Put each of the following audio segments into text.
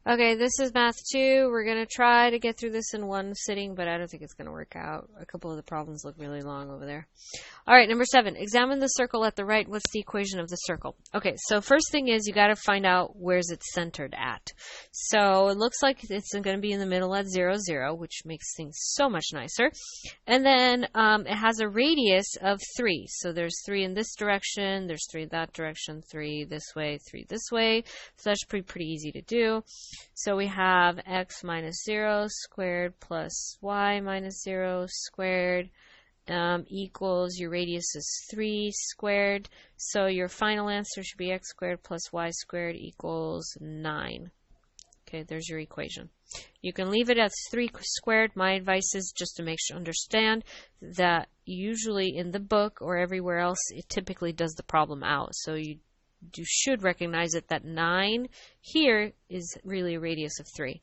Okay, this is math 2. We're going to try to get through this in one sitting, but I don't think it's going to work out. A couple of the problems look really long over there. All right, number 7. Examine the circle at the right. What's the equation of the circle? Okay, so first thing is you got to find out where's it centered at. So it looks like it's going to be in the middle at 0, 0, which makes things so much nicer. And then it has a radius of 3. So there's 3 in this direction, there's 3 in that direction, 3 this way, 3 this way. So that's pretty easy to do. So we have x minus 0 squared plus y minus 0 squared equals, your radius is 3 squared. So your final answer should be x squared plus y squared equals 9. Okay, there's your equation. You can leave it as 3 squared. My advice is just to make sure understand that usually in the book or everywhere else, it typically does the problem out. So you should recognize it that 9 here is really a radius of 3.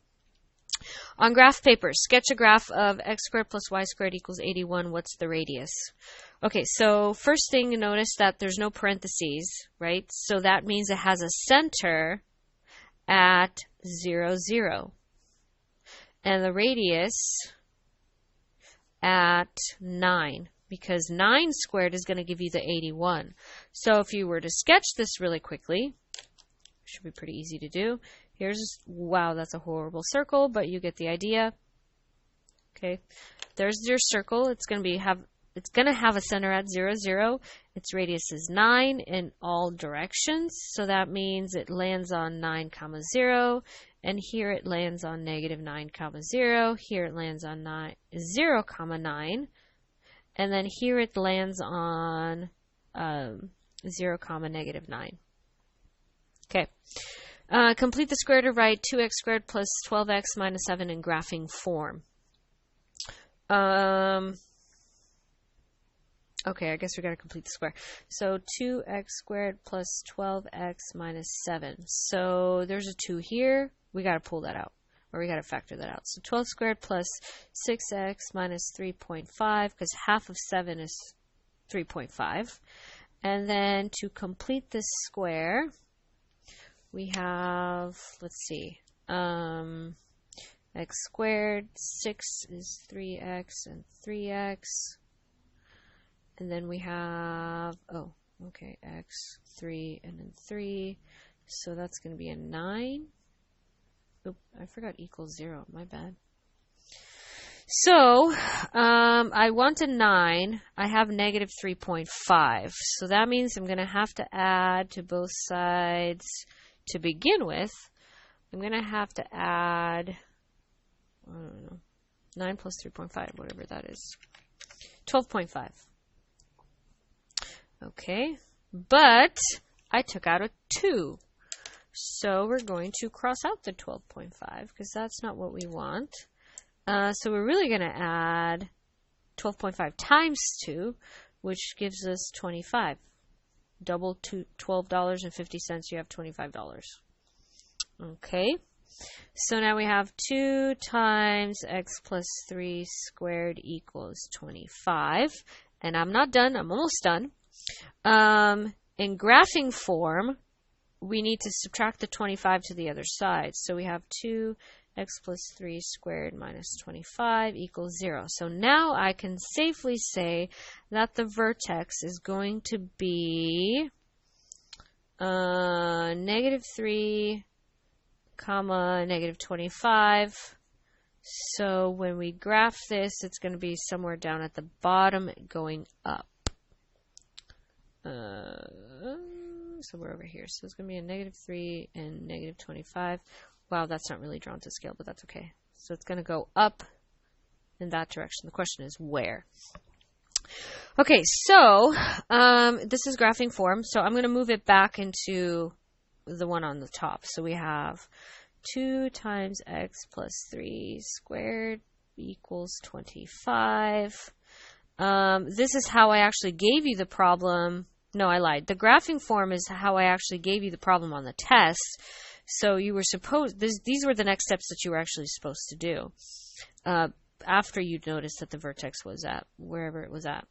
On graph paper, sketch a graph of x squared plus y squared equals 81. What's the radius? Okay, so first thing, notice that there's no parentheses, right? So that means it has a center at 0, 0. And the radius at 9. Because 9 squared is going to give you the 81. So if you were to sketch this really quickly, should be pretty easy to do. Here's, wow, that's a horrible circle, but you get the idea. Okay, there's your circle. It's going to have a center at 0, 0. Its radius is 9 in all directions. So that means it lands on 9, 0. And here it lands on negative 9, 0. Here it lands on 0, 9. And then here it lands on 0, negative 9. Okay. Complete the square to right 2x squared plus 12x minus 7 in graphing form. Okay, I guess we got to complete the square. So 2x squared plus 12x minus 7. So there's a 2 here. We got to pull that out. Or we got to factor that out. So 12 squared plus 6x minus 3.5, because half of 7 is 3.5. And then to complete this square, we have, let's see, x squared, 6 is 3x and 3x. And then we have, oh, okay, x, 3, and then 3. So that's going to be a 9. Oop, I forgot equals 0. My bad. So, I want a 9. I have negative 3.5. So that means I'm going to have to add to both sides to begin with. I'm going to have to add, I don't know, 9 plus 3.5, whatever that is. 12.5. Okay. But I took out a 2. So we're going to cross out the 12.5 because that's not what we want. So we're really going to add 12.5 times 2, which gives us 25. Double to $12.50, you have $25. Okay. So now we have 2 times x plus 3 squared equals 25. And I'm not done. I'm almost done. In graphing form, we need to subtract the 25 to the other side. So we have 2x plus 3 squared minus 25 equals 0. So now I can safely say that the vertex is going to be negative 3, comma, negative 25. So when we graph this, it's going to be somewhere down at the bottom going up. Somewhere over here. So it's going to be a negative 3 and negative 25. Wow, that's not really drawn to scale, but that's okay. So it's going to go up in that direction. The question is where? Okay, so this is graphing form. So I'm going to move it back into the one on the top. So we have 2 times x plus 3 squared equals 25. This is how I actually gave you the problem. No, I lied. The graphing form is how I actually gave you the problem on the test. So you were supposed, these were the next steps that you were actually supposed to do after you noticed that the vertex was at wherever it was at.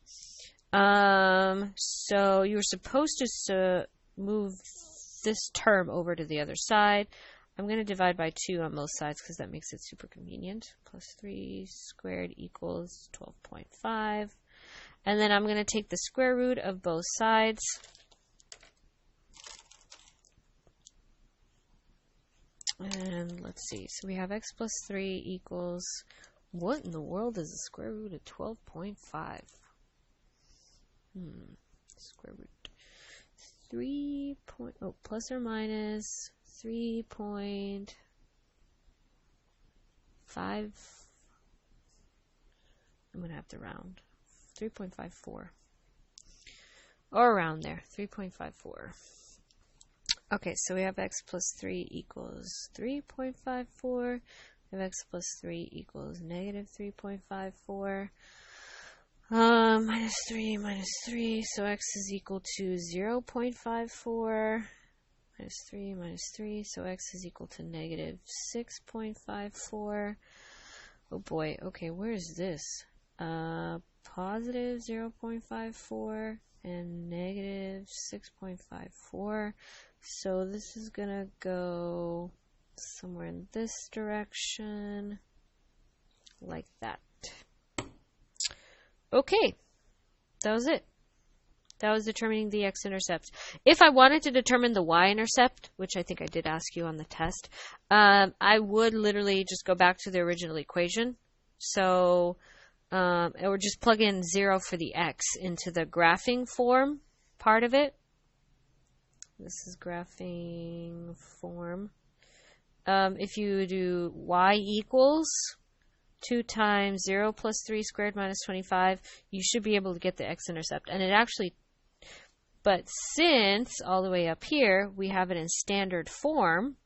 So you were supposed to move this term over to the other side. I'm going to divide by 2 on both sides because that makes it super convenient. Plus 3 squared equals 12.5. And then I'm going to take the square root of both sides. And let's see. So we have x plus 3 equals, what in the world is the square root of 12.5? Square root. 3 point, oh, plus or minus 3.5. I'm going to have to round. 3.54. Or around there. 3.54. Okay, so we have x plus 3 equals 3.54. We have x plus 3 equals negative 3.54. Minus 3, so x is equal to 0.54. Minus 3, so x is equal to negative 6.54. Oh boy, okay, where is this? Positive 0.54 and negative 6.54. So this is gonna go somewhere in this direction, like that. Okay, that was it. That was determining the x-intercept. If I wanted to determine the y-intercept, which I think I did ask you on the test, I would literally just go back to the original equation. So, or just plug in 0 for the x into the graphing form part of it. This is graphing form. If you do y equals 2 times 0 plus 3 squared minus 25, you should be able to get the x-intercept. And it actually, but since all the way up here, we have it in standard form,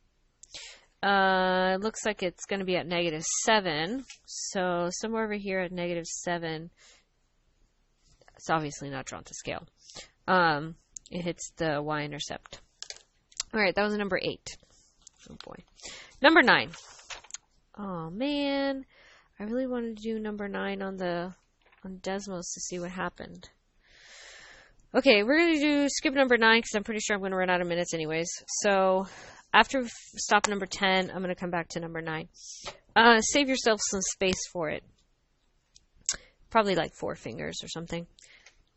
it looks like it's going to be at negative 7. So somewhere over here at negative 7, it's obviously not drawn to scale. It hits the y-intercept. All right, that was number 8. Oh boy. Number 9. Oh man, I really wanted to do number 9 on Desmos to see what happened. Okay, we're going to skip number 9 because I'm pretty sure I'm going to run out of minutes anyways. So after we stop number 10, I'm going to come back to number 9. Save yourself some space for it. Probably like 4 fingers or something.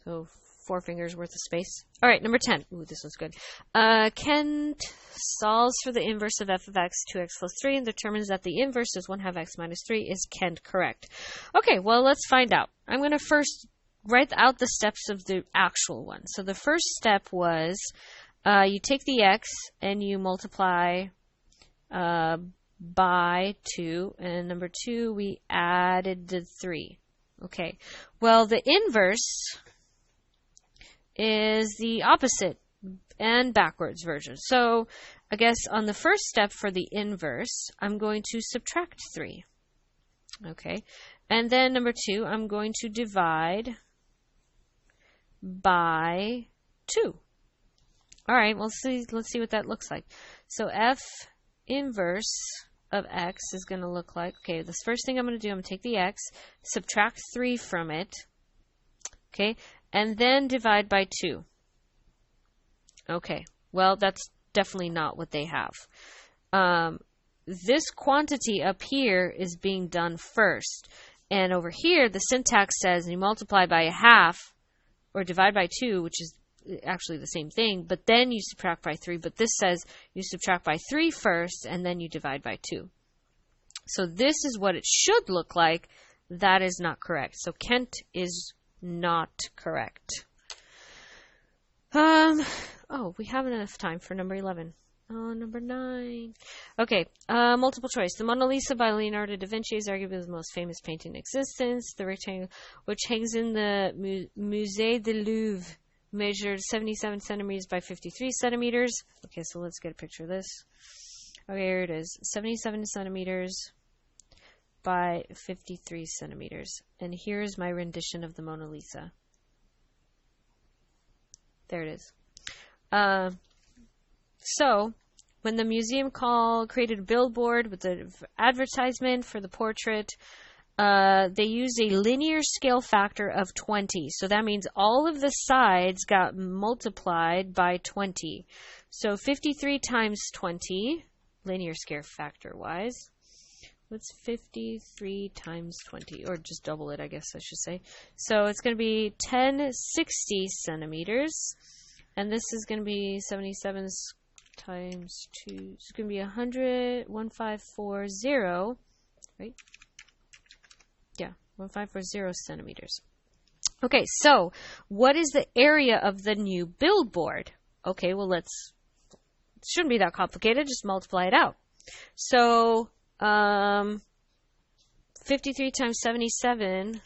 So 4 fingers worth of space. All right, number 10. Ooh, this one's good. Kent solves for the inverse of f of x, 2x plus 3, and determines that the inverse is 1/2 x minus 3. Is Kent correct? Okay, well, let's find out. I'm going to first write out the steps of the actual one. So the first step was you take the x and you multiply by 2, and number 2, we added the 3. Okay, well, the inverse is the opposite and backwards version. So I guess on the first step for the inverse, I'm going to subtract 3. Okay, and then number 2, I'm going to divide by 2. All right, well, let's see what that looks like. So f inverse of x is going to look like, okay, this first thing I'm going to do, I'm going to take the x, subtract 3 from it, okay, and then divide by 2. Okay, well, that's definitely not what they have. This quantity up here is being done first. And over here, the syntax says you multiply by 1/2 or divide by 2, which is actually the same thing, but then you subtract by 3. But this says you subtract by 3 first, and then you divide by 2. So this is what it should look like. That is not correct. So Kent is not correct. Oh, we haven't enough time for number 11. Oh, number 9. Okay, multiple choice. The Mona Lisa by Leonardo da Vinci is arguably the most famous painting in existence. The rectangle, which hangs in the Musée du Louvre, measured 77 centimeters by 53 centimeters. Okay, so let's get a picture of this. Okay, here it is. 77 centimeters by 53 centimeters. And here's my rendition of the Mona Lisa. There it is. So, when the museum created a billboard with the advertisement for the portrait, they used a linear scale factor of 20. So that means all of the sides got multiplied by 20. So 53 times 20, linear scale factor wise. What's 53 times 20? Or just double it, I guess I should say. So it's going to be 1060 centimeters. And this is going to be 77 times 2. It's going to be 1540, right? Yeah, 1540 centimeters. Okay, so what is the area of the new billboard? Okay, well, it shouldn't be that complicated. Just multiply it out. So 53 times 77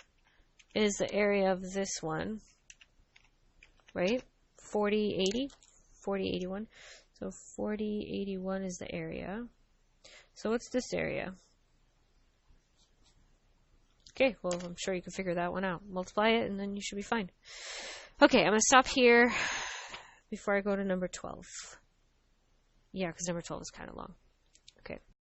is the area of this one, right? 4080, 4081. So 4081 is the area. So what's this area? Okay, well, I'm sure you can figure that one out. Multiply it, and then you should be fine. Okay, I'm going to stop here before I go to number 12. Yeah, because number 12 is kind of long.